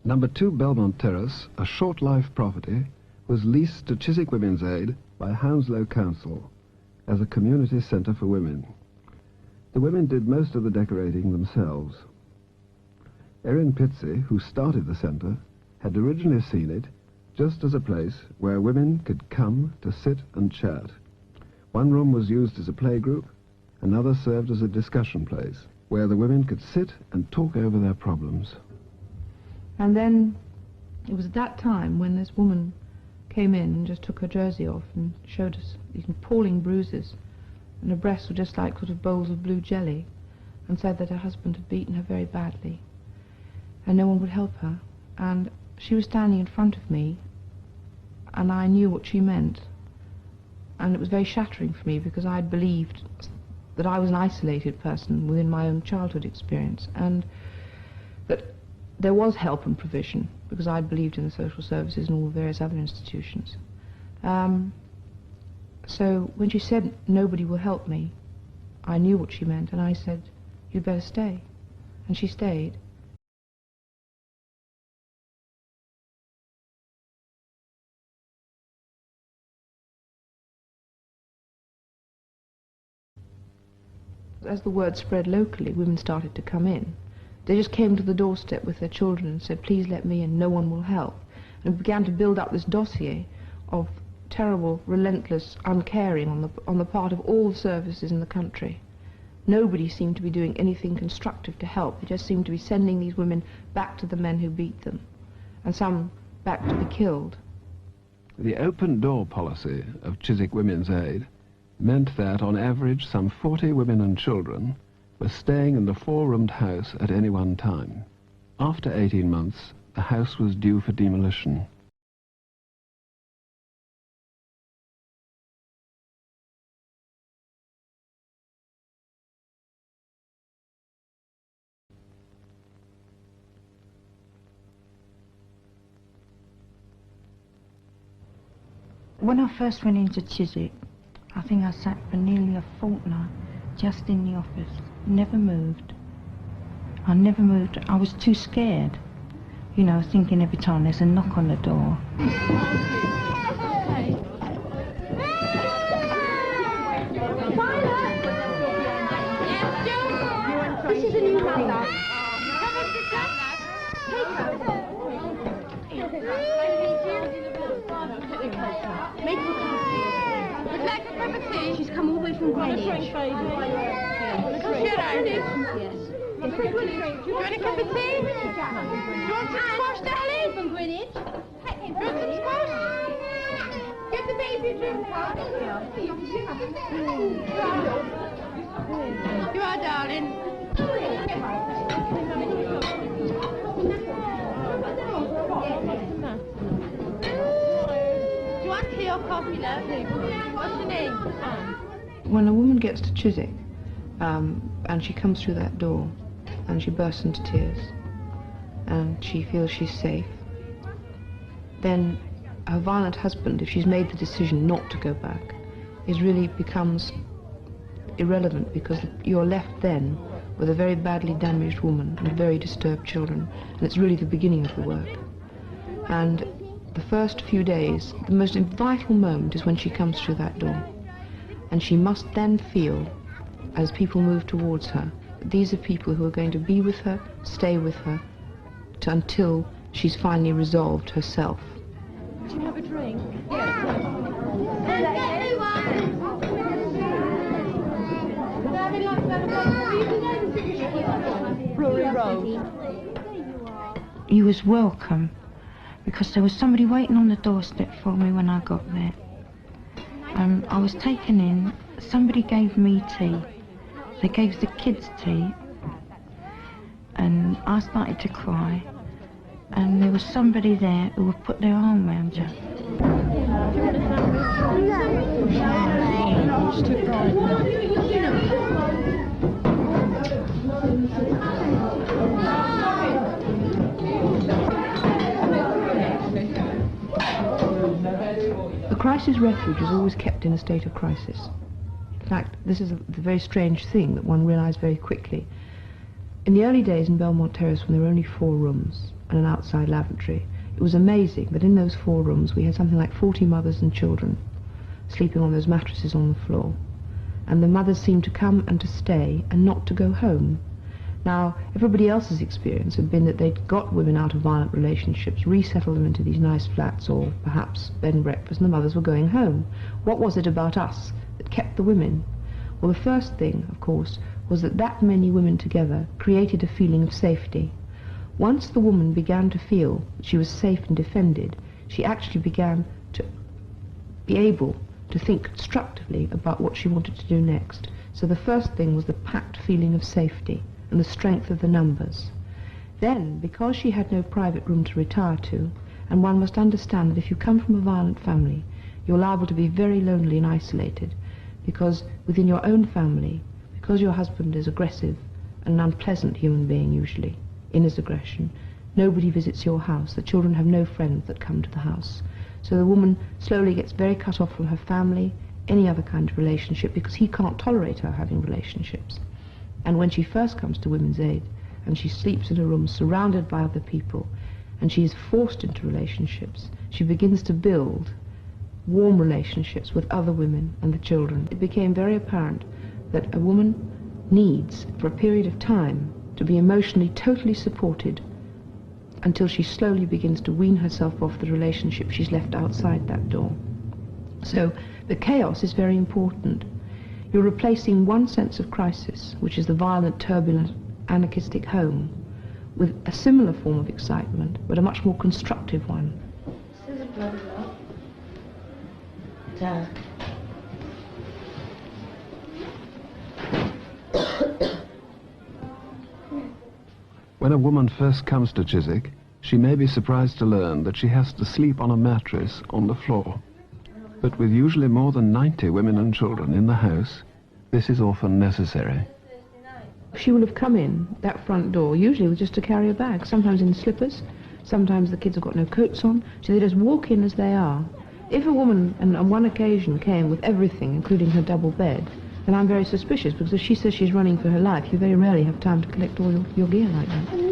Number 2 Belmont Terrace, a short-life property, was leased to Chiswick Women's Aid by Hounslow Council as a community centre for women. The women did most of the decorating themselves. Erin Pizzey, who started the centre, had originally seen it just as a place where women could come to sit and chat. One room was used as a playgroup, another served as a discussion place, where the women could sit and talk over their problems. And then it was at that time when this woman came in and just took her jersey off and showed us these appalling bruises, and her breasts were just like sort of bowls of blue jelly, and said that her husband had beaten her very badly, and no one would help her. And she was standing in front of me, and I knew what she meant, and it was very shattering for me, because I had believed that I was an isolated person within my own childhood experience, and that there was help and provision, because I believed in the social services and all the various other institutions. So when she said, "Nobody will help me," I knew what she meant, and I said, "You'd better stay." And she stayed. As the word spread locally, women started to come in. They just came to the doorstep with their children and said, "Please let me in, no one will help." And began to build up this dossier of terrible, relentless uncaring on the part of all the services in the country. Nobody seemed to be doing anything constructive to help. They just seemed to be sending these women back to the men who beat them, and some back to be killed. The open door policy of Chiswick Women's Aid meant that, on average, some 40 women and children were staying in the 4-roomed house at any one time. After 18 months, the house was due for demolition. When I first went into Chiswick, I think I sat for nearly a fortnight just in the office. Never moved. I never moved. I was too scared, you know, thinking every time there's a knock on the door. This is a new mother. Would you like a cup of tea? She's come all the way from Greenwich. Yes. Do you want a cup of tea? Do you want some squash, darling? From Greenwich. Do you want some squash? Give the baby a drink, Carl. You are, darling. Do you want tea or coffee, love? What's your name? When a woman gets to Chiswick, and she comes through that door, and she bursts into tears, and she feels she's safe, then her violent husband, if she's made the decision not to go back, really becomes irrelevant, because you're left then with a very badly damaged woman and very disturbed children, and it's really the beginning of the work. And the first few days, the most vital moment is when she comes through that door, and she must then feel, as people move towards her, that these are people who are going to be with her, stay with her, until she's finally resolved herself. Do you have a drink? You was welcome, because there was somebody waiting on the doorstep for me when I got there. I was taken in, somebody gave me tea, they gave the kids tea, and I started to cry, and there was somebody there who would put their arm around you. The crisis refuge is always kept in a state of crisis. In fact, this is the very strange thing that one realised very quickly. In the early days in Belmont Terrace, when there were only 4 rooms, and an outside lavatory. It was amazing that in those 4 rooms we had something like 40 mothers and children sleeping on those mattresses on the floor. And the mothers seemed to come and to stay and not to go home. Now, everybody else's experience had been that they'd got women out of violent relationships, resettled them into these nice flats or perhaps bed and breakfast, and the mothers were going home. What was it about us that kept the women? Well, the first thing, of course, was that many women together created a feeling of safety. Once the woman began to feel that she was safe and defended, she actually began to be able to think constructively about what she wanted to do next. So the first thing was the packed feeling of safety and the strength of the numbers. Then, because she had no private room to retire to, and one must understand that if you come from a violent family, you're liable to be very lonely and isolated, because within your own family, because your husband is aggressive, an unpleasant human being usually, in his aggression, nobody visits your house. The children have no friends that come to the house. So the woman slowly gets very cut off from her family, any other kind of relationship, because he can't tolerate her having relationships. And when she first comes to Women's Aid, and she sleeps in a room surrounded by other people, and she is forced into relationships, she begins to build warm relationships with other women and the children. It became very apparent that a woman needs, for a period of time, to be emotionally totally supported until she slowly begins to wean herself off the relationship she's left outside that door. So the chaos is very important. You're replacing one sense of crisis, which is the violent, turbulent, anarchistic home, with a similar form of excitement, but a much more constructive one. This is a bloody lot. Dad. When a woman first comes to Chiswick, she may be surprised to learn that she has to sleep on a mattress on the floor. But with usually more than 90 women and children in the house, this is often necessary. She will have come in that front door, usually with just to carry a bag, sometimes in slippers, sometimes the kids have got no coats on, so they just walk in as they are. If a woman, and on one occasion, came with everything, including her double bed, then I'm very suspicious, because if she says she's running for her life, you very rarely have time to collect all your gear like that.